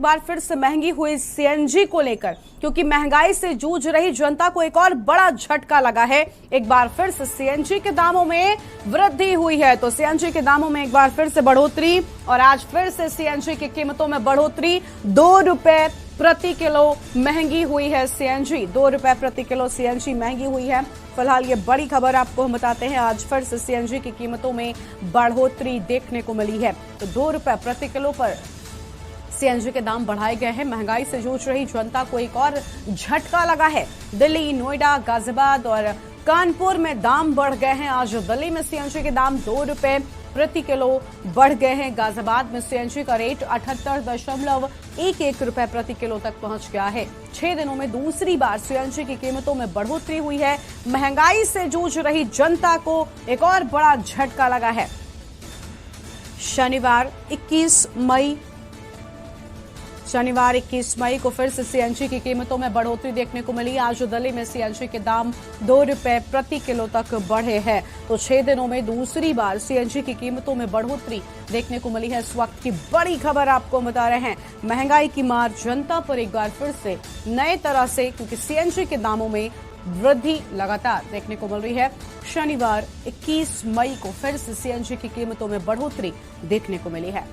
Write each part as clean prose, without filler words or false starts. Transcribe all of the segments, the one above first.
बार फिर से महंगी हुई सीएनजी को लेकर, क्योंकि महंगाई से जूझ रही जनता को एक और बड़ा झटका लगा है। एक बार फिर से सीएनजी के दामों में वृद्धि हुई है। तो सीएनजी के दामों में एक बार फिर से बढ़ोतरी और आज फिर से सीएनजी की कीमतों में बढ़ोतरी। 2 रुपए प्रति किलो महंगी हुई है सीएनजी। 2 रुपए प्रति किलो सीएनजी महंगी हुई है। फिलहाल ये बड़ी खबर आपको हम बताते हैं। आज फिर से सीएनजी की कीमतों में बढ़ोतरी देखने को मिली है। तो 2 रुपए प्रति किलो पर सीएनजी के दाम बढ़ाए गए हैं। महंगाई से जूझ रही जनता को एक और झटका लगा है। दिल्ली, नोएडा, गाजियाबाद और कानपुर में दाम बढ़ गए हैं। आज दिल्ली में सीएनजी के दाम 2 रुपए प्रति किलो बढ़ गए हैं। गाजियाबाद में सीएनजी का रेट 78.11 रुपए प्रति किलो तक पहुंच गया है। 6 दिनों में दूसरी बार सीएनजी की कीमतों में बढ़ोतरी हुई है। महंगाई से जूझ रही जनता को एक और बड़ा झटका लगा है। शनिवार 21 मई को फिर से सीएनजी की कीमतों में बढ़ोतरी देखने को मिली। आज दिल्ली में सीएनजी के दाम 2 रुपए प्रति किलो तक बढ़े हैं। तो 6 दिनों में दूसरी बार सीएनजी की कीमतों में बढ़ोतरी देखने को मिली है। इस वक्त की बड़ी खबर आपको बता रहे हैं। महंगाई की मार जनता पर एक बार फिर से नए तरह से, क्योंकि सीएनजी के दामों में वृद्धि लगातार देखने को मिल रही है। शनिवार 21 मई को फिर से सीएनजी की कीमतों में बढ़ोतरी देखने को मिली है।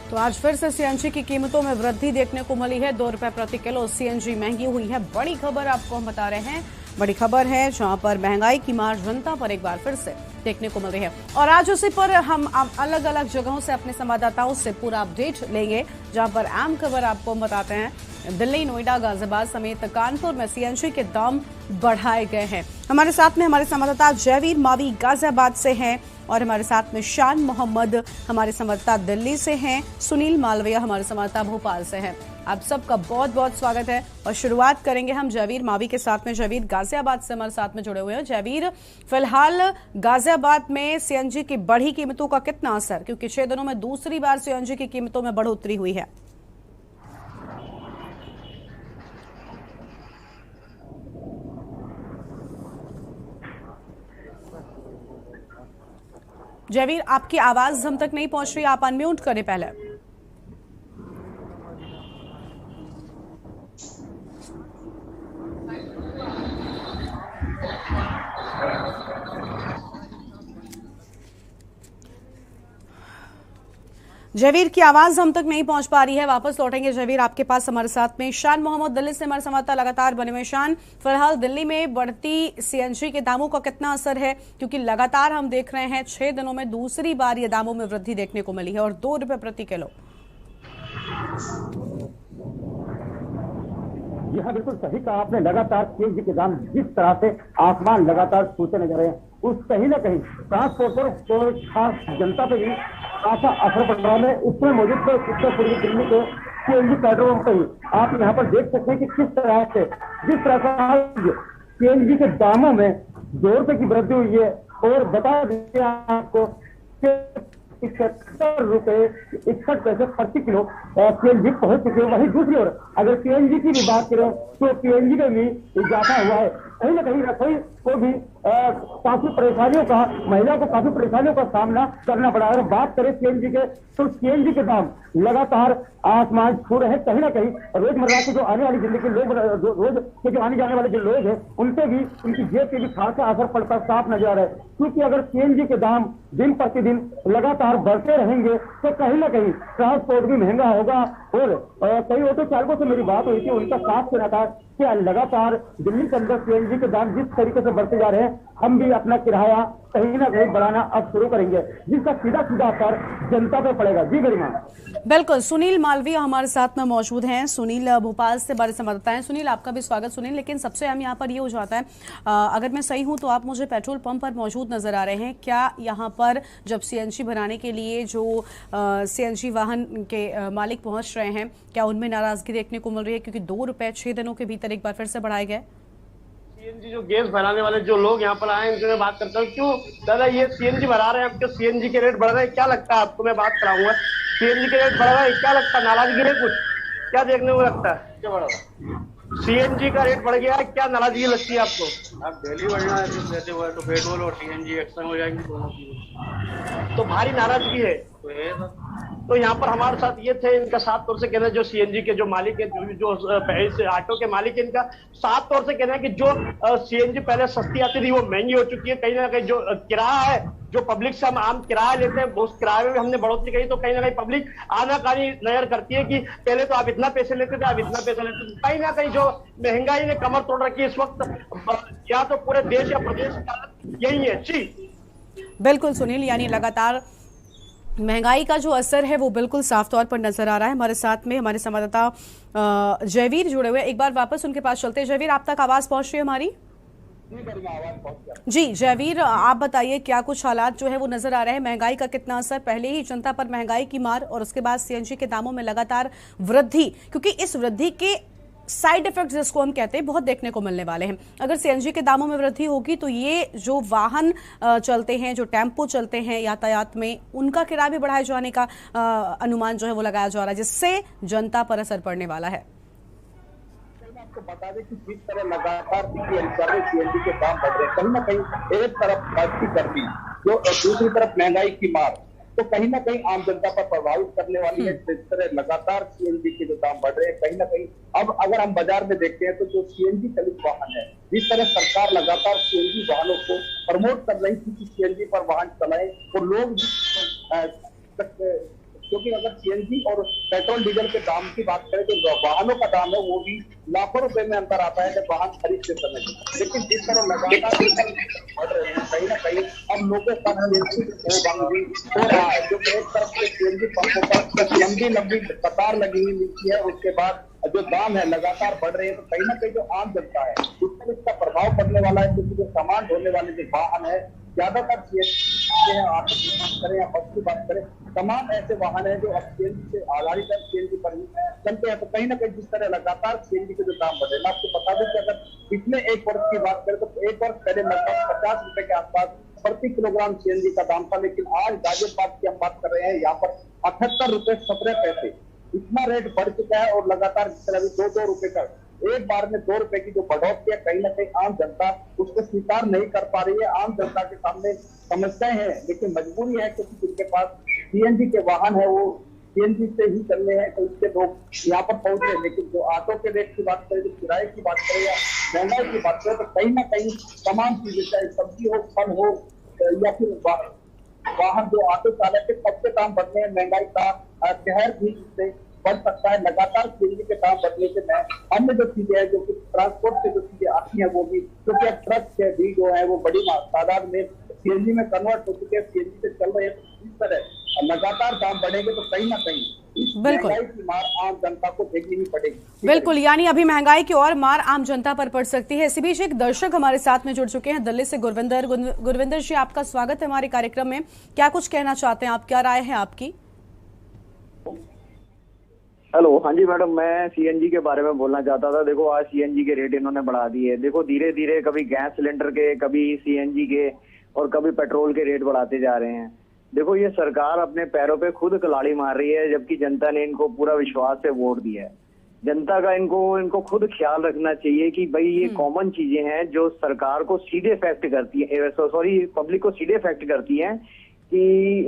तो आज फिर से सीएनजी की कीमतों में वृद्धि देखने को मिली है। 2 रुपए प्रति किलो सीएनजी महंगी हुई है। बड़ी खबर आपको हम बता रहे हैं। बड़ी खबर है जहां पर महंगाई की मार जनता पर एक बार फिर से देखने को मिल रही है। और आज उसी पर हम अलग अलग जगहों से अपने संवाददाताओं से पूरा अपडेट लेंगे, जहां पर अहम खबर आपको हम बताते हैं। दिल्ली, नोएडा, गाजियाबाद समेत कानपुर में सीएनजी के दाम बढ़ाए गए हैं। हमारे साथ में हमारे संवाददाता जयवीर मावी गाजियाबाद से हैं और हमारे साथ में शान मोहम्मद हमारे संवाददाता दिल्ली से हैं। सुनील मालविया हमारे संवाददाता भोपाल से हैं। आप सबका बहुत बहुत स्वागत है और शुरुआत करेंगे हम जयवीर मावी के साथ में। जयवीर गाजियाबाद से हमारे साथ में जुड़े हुए हैं। जयवीर, फिलहाल गाजियाबाद में सीएनजी की बढ़ी कीमतों का कितना असर, क्योंकि 6 दिनों में दूसरी बार सीएनजी की कीमतों में बढ़ोतरी हुई है। जयवीर, आपकी आवाज हम तक नहीं पहुंच रही, आप अनम्यूट करें पहले। जयवीर की आवाज हम तक नहीं पहुंच पा रही है। वापस लौटेंगे जयवीर आपके पास। हमारे साथ में शान मोहम्मद दिल्ली से हमारे संवाददाता लगातार बने हुए। शान, फिलहाल दिल्ली में बढ़ती सीएनजी के दामों का कितना असर है, क्योंकि लगातार हम देख रहे हैं 6 दिनों में दूसरी बार ये दामों में वृद्धि देखने को मिली है और 2 रुपए प्रति किलो। यह बिल्कुल सही कहा आपने। लगातार सीएनजी के दाम जिस तरह से आसमान लगातार छूते नजर रहे हैं, उस कहीं न कहीं ट्रांसपोर्टर को खास जनता पे भी खासा असर पड़ रहा है। उसमें मौजूद थे उत्तर पूर्वी दिल्ली के सीएनजी पेट्रोल पे ही आप यहाँ पर देख सकते हैं कि किस तरह से जिस तरह से सीएनजी के दामों में 2 रुपए की वृद्धि हुई है। और बता दें आपको 71 रुपए 61 पैसे प्रति किलो सीएनजी पहुंच चुके हैं। वहीं दूसरी ओर अगर सीएनजी की भी बात करें तो सीएनजी में भी इजाफा हुआ है। कहीं ना कहीं रसोई को भी काफी परेशानियों का, महिला को काफी परेशानियों का सामना करना पड़ा। अगर बात करें सीएनजी के, तो सीएनजी के दाम लगातार आसमान छू रहे हैं। कहीं ना कहीं रोजमर्रा के जो आने वाली जिंदगी के लोग, रोज के जो आने जाने वाले जो लोग हैं, उनपे भी, उनकी जेब पे भी खासा असर पड़ता साफ नजर आ रहा है। क्योंकि अगर सीएनजी के दाम दिन प्रतिदिन लगातार बढ़ते रहेंगे तो कहीं ना कहीं ट्रांसपोर्ट भी महंगा होगा। और कई ऑटो चालकों से मेरी बात हुई थी, उनका साफ कहना था कि लगातार दिल्ली के अंदर सीएनजी के दाम जिस तरीके से बढ़ते जा रहे हैं, हम भी अपना किराया कहीं ना कहीं बढ़ाना अब शुरू करेंगे, जिसका सीधा सीधा असर जनता पे पड़ेगा। जी गरिमा। बिल्कुल, सुनील मालवीय हमारे साथ में मौजूद हैं। सुनील भोपाल से बड़े संवाददाता हैं। सुनील, आपका भी स्वागत। सुनील, लेकिन सबसे अहम यहाँ पर ये हो जाता है, अगर मैं सही हूँ तो आप मुझे पेट्रोल पंप पर मौजूद नजर आ रहे हैं। क्या यहाँ पर जब सीएनजी भराने के लिए जो सीएनजी वाहन के मालिक पहुंच रहे हैं, क्या उनमें नाराजगी देखने को मिल रही है? क्योंकि 2 रुपए 6 दिनों के भीतर एक बार फिर से बढ़ाए गए। सीएनजी जो गैस भराने वाले जो लोग यहाँ पर आए हैं, उनसे मैं बात करता हूँ। क्यों दादा ये सीएनजी भरा रहे हैं, आपके सीएनजी के रेट बढ़ रहे हैं, क्या लगता है आपको? मैं बात कराऊंगा, सीएनजी के रेट बढ़ रहा है, क्या लगता है? नाराजगी है कुछ? क्या देखने को लगता है? क्या बढ़ रहा है? सीएनजी का रेट बढ़ गया है, क्या नाराजगी लगती है आपको? अब डेली बढ़ना है तो कहते हुए तो पेट्रोल और सीएनजी एक्शन हो जाएंगे दोनों की, तो भारी नाराजगी है। तो यहाँ पर हमारे साथ ये थे, इनका साफ तौर से कहना है, जो सीएनजी के जो मालिक है, जो इस ऑटो के मालिक है, इनका साफ तौर से कहना है कि जो सीएनजी पहले सस्ती आती थी वो महंगी हो चुकी है। कहीं ना कहीं जो किराया है, जो पब्लिक से हम आम किराया लेते हैं, उस किराए में भी हमने बढ़ोतरी करी, तो कहीं ना कहीं पब्लिक आनाकानी नजर करती है कि पहले तो आप इतना पैसे लेते थे, आप इतना पैसा लेते थे। कहीं ना कहीं जो महंगाई ने कमर तोड़ रखी है इस वक्त, या तो पूरे देश या प्रदेश की हालत यही है। जी बिल्कुल सुनील, यानी लगातार महंगाई का जो असर है वो बिल्कुल साफ तौर पर नजर आ रहा है। हमारे साथ में हमारे संवाददाता जयवीर जुड़े हुए हैं। एक बार वापस उनके पास चलते हैं। जयवीर, आप तक आवाज पहुंच रही है हमारी? जी जयवीर, आप बताइए क्या कुछ हालात जो है वो नजर आ रहे हैं? महंगाई का कितना असर? पहले ही जनता पर महंगाई की मार और उसके बाद सीएनजी के दामों में लगातार वृद्धि, क्योंकि इस वृद्धि के साइड इफेक्ट जिसको हम कहते हैं बहुत देखने को मिलने वाले हैं। अगर सीएनजी के दामों में वृद्धि होगी तो ये जो वाहन चलते हैं, जो टेम्पो चलते हैं यातायात में, उनका किराया भी बढ़ाए जाने का अनुमान जो है वो लगाया जा रहा है, जिससे जनता पर असर पड़ने वाला है। आपको बता दें कि जिस तरह लगातार सीएनजी के दाम बढ़ रहे हैं, कहीं ना कहीं एक तरफ बढ़ती करती जो दूसरी तरफ महंगाई की मार, तो कहीं ना कहीं आम जनता पर प्रभावित करने वाली है। जिस तरह लगातार सीएनजी के जो दाम बढ़ रहे हैं, कहीं ना कहीं अब अगर हम बाजार में देखते हैं तो जो सीएनजी चालित वाहन है, जिस तरह सरकार लगातार सीएनजी वाहनों को प्रमोट कर रही थी कि सीएनजी पर वाहन चलाएं, तो लोग क्योंकि अगर सीएनजी और पेट्रोल डीजल के दाम की बात करें तो वाहनों का दाम है वो भी लाखों रुपए में अंतर आता है जब वाहन खरीदते समय। लेकिन जिस तरह लगातार बढ़ रहे हैं, कहीं ना कहीं अब लोगों का हो रहा है, जो एक तरफ से सीएनजी पंपों पर लंबी लंबी कतार लगी हुई मिलती है, उसके बाद जो दाम है लगातार बढ़ रहे हैं, तो कहीं ना कहीं जो आम जनता है उस पर इसका प्रभाव पड़ने वाला है। क्योंकि जो सामान ढोने वाले जो वाहन है, ज्यादातर सीएनजी ऑटो की बात करें या बस की बात करें, तमाम ऐसे वाहन है जो अब सीएनजी से आधारित है, सीएनजी पर ही चलते हैं। तो कहीं ना कहीं जिस तरह लगातार सीएनजी के जो दाम बढ़े, मैं आपको बता दें कि अगर पिछले एक वर्ष की बात करें तो एक वर्ष पहले लगभग 50 रुपए के आसपास प्रति किलोग्राम सीएनजी का दाम था, लेकिन आज गाजियाबाद की हम बात कर रहे हैं, यहाँ पर 78 रुपए 17 पैसे इतना रेट बढ़ चुका है। और लगातार जिस तरह 2-2 रुपए का एक बार में 2 रुपए की जो बढ़ोतरी है, कहीं ना कहीं आम जनता उसको स्वीकार नहीं कर पा रही है। आम जनता के सामने समस्याएं हैं, लेकिन मजबूरी है क्योंकि जिनके पास सीएनजी के वाहन है वो सीएनजी से ही चलने हैं, तो इससे लोग यहाँ पर पहुंच रहे हैं। लेकिन जो ऑटो के रेट की बात करें, जो किराए की बात करें या महंगाई की बात करें, तो कहीं ना कहीं तमाम चीजें, चाहे सब्जी हो, फल हो या फिर वाहन जो ऑटो चालक के सबसे दाम बढ़ने हैं, महंगाई का कहर भी इससे बढ़ सकता है। लगातार सीएनजी के दाम बढ़ने से अन्य जो चीजें हैं, जो कि ट्रांसपोर्ट से जो चीजें आती हैं, वो भी क्योंकि अब ट्रक के भी जो है वो बड़ी तादाद में सीएनजी में कन्वर्ट हो चुके हैं, सीएनजी से चल रहे हैं। तो इस तरह लगातार दाम बढ़ेंगे तो कहीं ना कहीं इस महंगाई की मार आम जनता को देखनी ही पड़ेगी। बिल्कुल, यानी अभी महंगाई की और मार आम जनता पर पड़ सकती है। इसी बीच एक दर्शक हमारे साथ में जुड़ चुके हैं दिल्ली से, गुरविंदर जी, आपका स्वागत है हमारे कार्यक्रम में। क्या कुछ कहना चाहते हैं आप? क्या राय है आपकी? हेलो, हाँ जी मैडम, मैं सीएनजी के बारे में बोलना चाहता था। देखो आज सीएनजी के रेट इन्होंने बढ़ा दिए। देखो धीरे धीरे कभी गैस सिलेंडर के, कभी सीएनजी के और कभी पेट्रोल के रेट बढ़ाते जा रहे हैं। देखो ये सरकार अपने पैरों पे खुद कुल्हाड़ी मार रही है, जबकि जनता ने इनको पूरा विश्वास से वोट दिया है। जनता का इनको खुद ख्याल रखना चाहिए कि भाई ये कॉमन चीजें हैं जो सरकार को सीधे इफेक्ट करती है, पब्लिक को सीधे इफेक्ट करती है, कि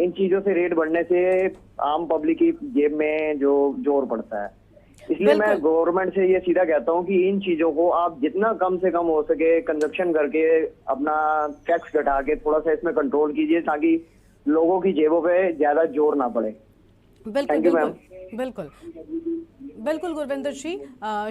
इन चीजों से रेट बढ़ने से आम पब्लिक की जेब में जो जोर पड़ता है। इसलिए मैं गवर्नमेंट से ये सीधा कहता हूँ कि इन चीजों को आप जितना कम से कम हो सके कंजप्शन करके अपना टैक्स घटा के थोड़ा सा इसमें कंट्रोल कीजिए, ताकि लोगों की जेबों पे ज्यादा जोर ना पड़े। बिल्कुल बिल्कुल बिल्कुल बिल्कुल गुरविंदर जी,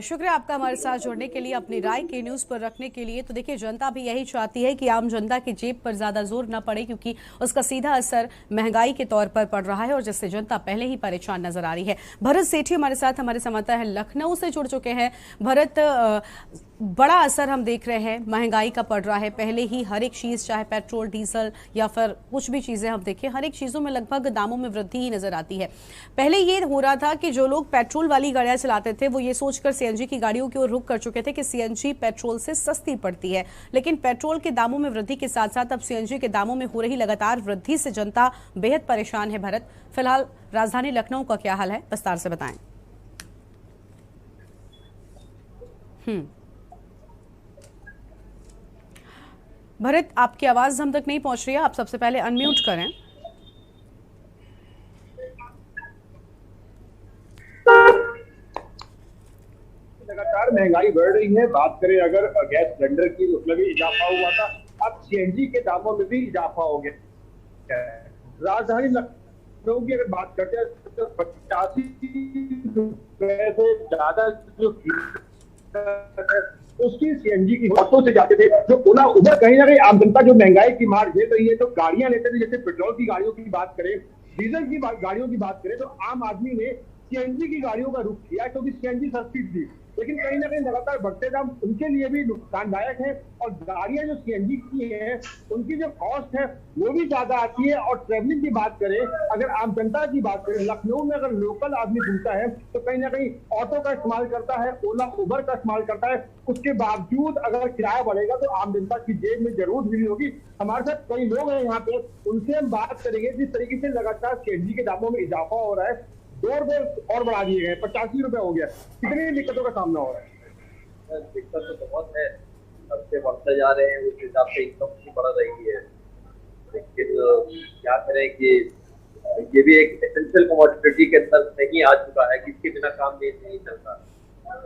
शुक्रिया आपका हमारे साथ जुड़ने के लिए, अपनी राय के न्यूज पर रखने के लिए। तो देखिए, जनता भी यही चाहती है कि आम जनता की जेब पर ज्यादा जोर न पड़े, क्योंकि उसका सीधा असर महंगाई के तौर पर पड़ रहा है और जिससे जनता पहले ही परेशान नजर आ रही है। भरत सेठी हमारे साथ, हमारे संवाददाता है, लखनऊ से जुड़ चुके हैं। भरत, बड़ा असर हम देख रहे हैं महंगाई का पड़ रहा है। पहले ही हर एक चीज, चाहे पेट्रोल, डीजल या फिर कुछ भी चीजें हम देखें, हर एक चीजों में लगभग दामों में वृद्धि ही नजर आती है। पहले ये हो रहा था कि जो लोग पेट्रोल वाली गाड़ियां चलाते थे वो ये सोचकर सीएनजी की गाड़ियों की ओर रुख कर चुके थे कि सीएनजी पेट्रोल से सस्ती पड़ती है। लेकिन पेट्रोल के दामों में वृद्धि के साथ साथ अब सीएनजी के दामों में हो रही लगातार वृद्धि से जनता बेहद परेशान है। भरत, फिलहाल राजधानी लखनऊ का क्या हाल है, विस्तार से बताएं। भरत, आपकी आवाज हम तक नहीं पहुंच रही है, आप सबसे पहले अनम्यूट करें। लगातार महंगाई बढ़ रही है। बात करें अगर गैस सिलेंडर की, उसमें भी इजाफा हुआ था, अब सीएनजी के दामों में भी इजाफा हो गया। राजधानी लखनऊ की अगर बात करते हैं तो 85 रुपए से ज्यादा जो उसकी सीएनजी की ऑटो से जाते थे, जो ओला उबर, कहीं ना कहीं आम जनता जो महंगाई की मार झेल रही है, तो गाड़ियां लेते थे। जैसे पेट्रोल की गाड़ियों की बात करें, डीजल की गाड़ियों की बात करें, तो आम आदमी ने सीएनजी की गाड़ियों का रुख किया क्योंकि सीएनजी सस्ती थी। लेकिन कहीं ना कहीं लगातार बढ़ते दाम उनके लिए भी नुकसानदायक है और गाड़ियां जो सीएनजी की है उनकी जो कॉस्ट है वो भी ज्यादा आती है। और ट्रेवलिंग की बात करें, अगर आम जनता की बात करें, लखनऊ में अगर लोकल आदमी घूमता है तो कहीं ना कहीं ऑटो का इस्तेमाल करता है, ओला उबर का इस्तेमाल करता है। उसके बावजूद अगर किराया बढ़ेगा तो आम जनता की जेब में जरूर भिड़ी होगी। हमारे साथ कई लोग हैं यहाँ पे, उनसे हम बात करेंगे। जिस तरीके से लगातार सीएनजी के दामों में इजाफा हो रहा है, 2 रुपए और बढ़ा दिए गए, 85 रुपए हो गया, कितनी दिक्कतों का सामना हो रहा है? दिक्कत तो बहुत है, सबसे बढ़ते जा रहे हैं, उस हिसाब से इनकम भी बढ़ रही है। लेकिन क्या करें कि ये भी एक एसेंशियल कमोडिटी के अंदर नहीं आ चुका है कि इसके बिना काम नहीं चलता।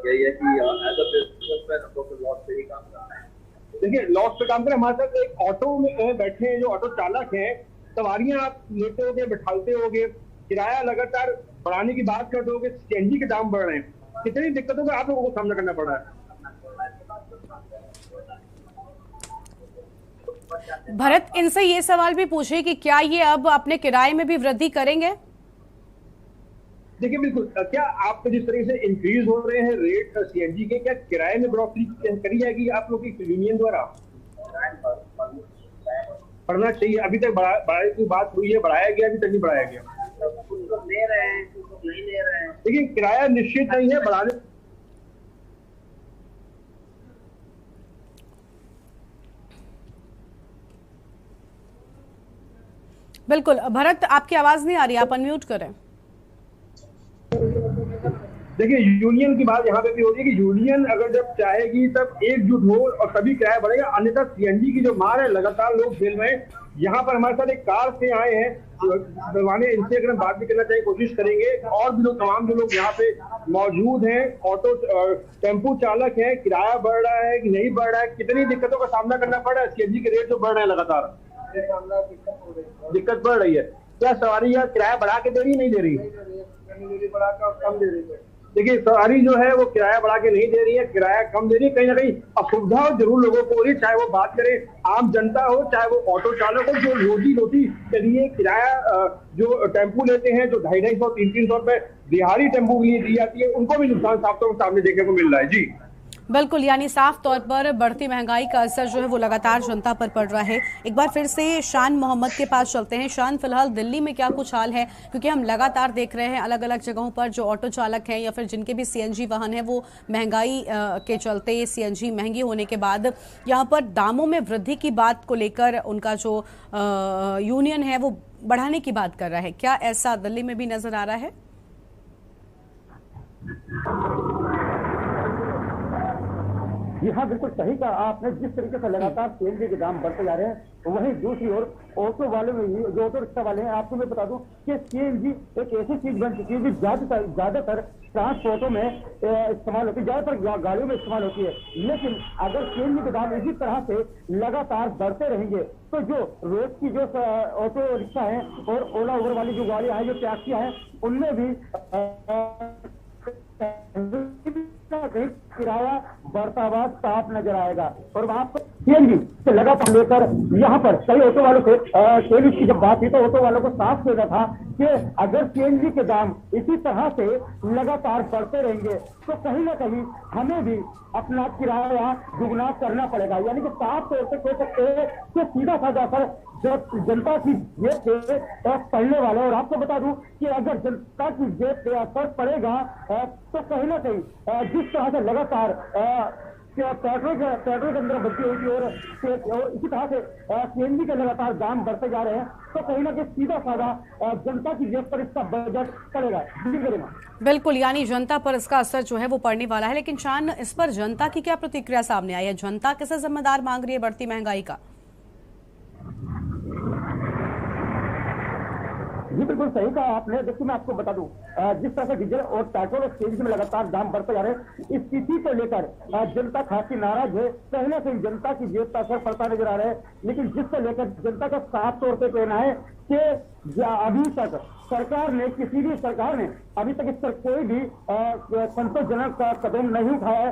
यही है कि एज अ बिजनेसमैन हम लोग लॉस पे ही काम करना है। देखिए, लॉस पे काम करें। हमारे साथ एक ऑटो में बैठे हैं जो ऑटो चालक हैं। सवारियां आप लेते होगे, बैठाते होगे, किराया लगातार बढ़ाने की बात करते होगे, सीएनजी के दाम बढ़ रहे हैं, कितनी दिक्कतों का आप लोगों को सामना करना पड़ रहा है? भरत, इनसे ये सवाल भी पूछे कि क्या ये अब अपने किराए में भी वृद्धि करेंगे? देखिए, बिल्कुल। क्या आप जिस तरीके से इंक्रीज हो रहे हैं रेट सीएनजी के, क्या किराए में बढ़ोतरी करी जाएगी आप लोग की यूनियन द्वारा? बढ़ना चाहिए। अभी तक बढ़ाने की बात हुई है, बढ़ाया गया, अभी तक नहीं बढ़ाया गया। ले रहे हैं, नहीं ले रहे हैं, लेकिन किराया निश्चित नहीं है बढ़ाने। बिल्कुल। भरत, आपकी आवाज नहीं आ रही, आप अनम्यूट करें। देखिए, यूनियन की बात यहाँ पे भी हो रही है कि यूनियन अगर जब चाहेगी तब एकजुट हो और तभी किराया बढ़ेगा, अन्यथा सीएनजी की जो मार है लगातार लोग झेल रहे हैं। यहाँ पर हमारे साथ एक कार से आए हैं बनवाने, इनसे अगर हम बात भी करना चाहिए कोशिश करेंगे। और भी लोग, तमाम जो लोग यहाँ पे मौजूद हैं, ऑटो टेम्पू चालक हैं, किराया बढ़ रहा है कि नहीं बढ़ रहा है, कितनी दिक्कतों का सामना करना पड़ रहा है? सीएनजी के रेट जो बढ़ रहे हैं लगातार, दिक्कत बढ़ रही है। क्या सवारी या किराया बढ़ा के दे रही, नहीं दे रही? बढ़ा कर कम दे रही है। देखिए, सवारी जो है वो किराया बढ़ा के नहीं दे रही है, किराया कम दे रही है। कहीं ना कहीं असुविधा जरूर लोगों को हो रही है, चाहे वो बात करें आम जनता हो, चाहे वो ऑटो चालक हो, जो रोजी रोटी के लिए किराया जो टेम्पू लेते हैं, जो 250-250, 300 रुपए दिहाड़ी टेम्पू के लिए दी जाती है, उनको भी नुकसान साफ तौर पर सामने देखने को मिल रहा है। जी बिल्कुल, यानी साफ तौर पर बढ़ती महंगाई का असर जो है वो लगातार जनता पर पड़ रहा है। एक बार फिर से शान मोहम्मद के पास चलते हैं। शान, फिलहाल दिल्ली में क्या कुछ हाल है? क्योंकि हम लगातार देख रहे हैं अलग अलग जगहों पर जो ऑटो चालक हैं या फिर जिनके भी सीएनजी वाहन है, वो महंगाई के चलते, सीएनजी महंगी होने के बाद यहाँ पर दामों में वृद्धि की बात को लेकर उनका जो यूनियन है वो बढ़ाने की बात कर रहा है। क्या ऐसा दिल्ली में भी नजर आ रहा है? जी हाँ, बिल्कुल सही कहा आपने। जिस तरीके से लगातार सीएनजी के दाम बढ़ते जा रहे हैं, वहीं दूसरी ओर ऑटो वाले में भी, जो ऑटो रिक्शा वाले हैं, आपको मैं बता दूं कि सीएनजी एक ऐसी चीज बन चुकी है जो ज्यादातर ट्रांसपोर्टों में इस्तेमाल होती है, ज्यादातर गाड़ियों में इस्तेमाल होती है। लेकिन अगर सीएनजी के दाम इसी तरह से लगातार बढ़ते रहेंगे तो जो रोज की जो ऑटो रिक्शा है और ओला उबर वाली जो गाड़ियां हैं, जो टैक्सियां हैं, उनमें भी किराया बढ़ता हुआ साफ नजर आएगा। और वहां पर सीएनजी से लगातार लेकर यहाँ पर कई ऑटो वालों से तेल की जब बात हुई तो ऑटो वालों को साफ कहना था कि अगर सीएनजी के दाम इसी तरह से लगातार बढ़ते रहेंगे तो कहीं ना कहीं हमें भी अपना किराया दुगना करना पड़ेगा। यानी कि साफ तौर से कह सकते हैं कि सीधा साधा असर जनता की जेब पे पड़ने वाला है। और आपको बता दूं कि अगर जनता की जेब पे असर पड़ेगा तो कहीं ना कहीं जिस तरह से लगातार पेट्रोल के अंदर बढ़ती हुई और इसी तरह से सीएनजी के लगातार दाम बढ़ते जा रहे हैं तो कहीं ना कहीं सीधा साधा जनता की जेब पर इसका बजट पड़ेगा। बिल्कुल, यानी जनता पर इसका असर जो है वो पड़ने वाला है। लेकिन शान, इस पर जनता की क्या प्रतिक्रिया सामने आई है? जनता किसे जिम्मेदार मांग रही है बढ़ती महंगाई का? जी बिल्कुल सही कहा आपने। देखिए मैं आपको बता दूं, जिस तरह से डीजल और पेट्रोल और सीएनजी में लगातार दाम बढ़ते जा रहे हैं, इस स्थिति को लेकर जनता खासी नाराज है। कहीं ना कहीं जनता की जेब पर असर पड़ता नजर आ रहा है। लेकिन जिसको लेकर जनता का साफ तौर पर कहना है कि अभी तक सरकार ने अभी तक इस पर कोई भी संतोषजनक कदम नहीं उठाया है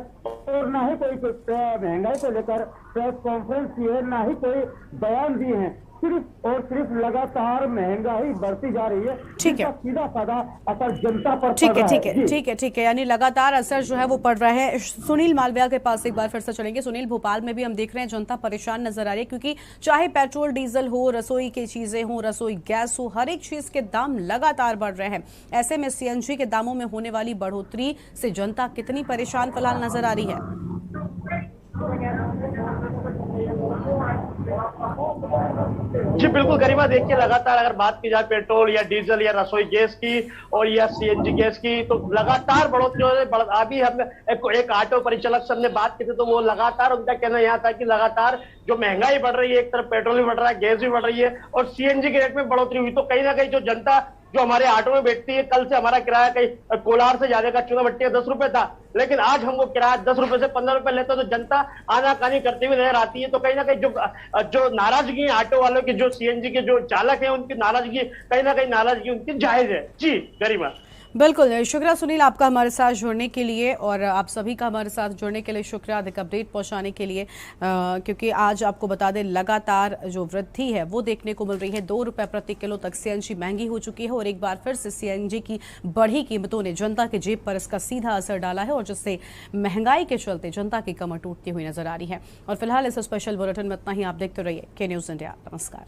और ना ही कोई महंगाई को लेकर प्रेस कॉन्फ्रेंस की है, ना ही कोई बयान दिए हैं। सिर्फ और सिर्फ लगातार महंगाई बढ़ती जा रही है। ठीक है, सीधा साधा असर जनता पर ठीक है, यानी लगातार असर जो है वो पड़ रहा है। सुनील मालविया के पास एक बार फिर से चलेंगे। सुनील, भोपाल में भी हम देख रहे हैं जनता परेशान नजर आ रही है, क्योंकि चाहे पेट्रोल डीजल हो, रसोई की चीजें हो, रसोई गैस हो, हर एक चीज के दाम लगातार बढ़ रहे हैं। ऐसे में सीएनजी के दामों में होने वाली बढ़ोतरी से जनता कितनी परेशान फिलहाल नजर आ रही है? जी बिल्कुल गरिमा, देखिए लगातार अगर बात की जाए पेट्रोल या डीजल या रसोई गैस की और या सीएनजी गैस की तो लगातार बढ़ोतरी हो रही है। अभी हम एक ऑटो परिचालक से हमने बात की थी तो वो लगातार उनका कहना यहाँ था कि लगातार जो महंगाई बढ़ रही है, एक तरफ पेट्रोल भी बढ़ रहा है, गैस भी बढ़ रही है और सीएनजी के रेट में बढ़ोतरी हुई तो कहीं ना कहीं जो जनता जो हमारे ऑटो में बैठती है, कल से हमारा किराया कहीं कोलार से जाने का चुनावट्टी 10 रुपए था, लेकिन आज हमको किराया 10 रुपए से 15 रुपए लेता तो जनता आनाकानी करती हुई नजर आती है। तो कहीं ना कहीं जो नाराजगी है ऑटो वालों की, जो सीएनजी के जो चालक है उनकी नाराजगी, कहीं ना कहीं नाराजगी उनकी जायज है। जी गरिमा। बिल्कुल, शुक्रिया सुनील आपका हमारे साथ जुड़ने के लिए और आप सभी का हमारे साथ जुड़ने के लिए शुक्रिया, अधिक अपडेट पहुंचाने के लिए। क्योंकि आज आपको बता दें लगातार जो वृद्धि है वो देखने को मिल रही है। 2 रुपए प्रति किलो तक सीएनजी महंगी हो चुकी है और एक बार फिर से सीएनजी की बढ़ी कीमतों ने जनता के जेब पर इसका सीधा असर डाला है और जिससे महंगाई के चलते जनता की कमर टूटती हुई नजर आ रही है। और फिलहाल इस स्पेशल बुलेटिन में इतना ही। आप देखते रहिए के न्यूज़ इंडिया। नमस्कार।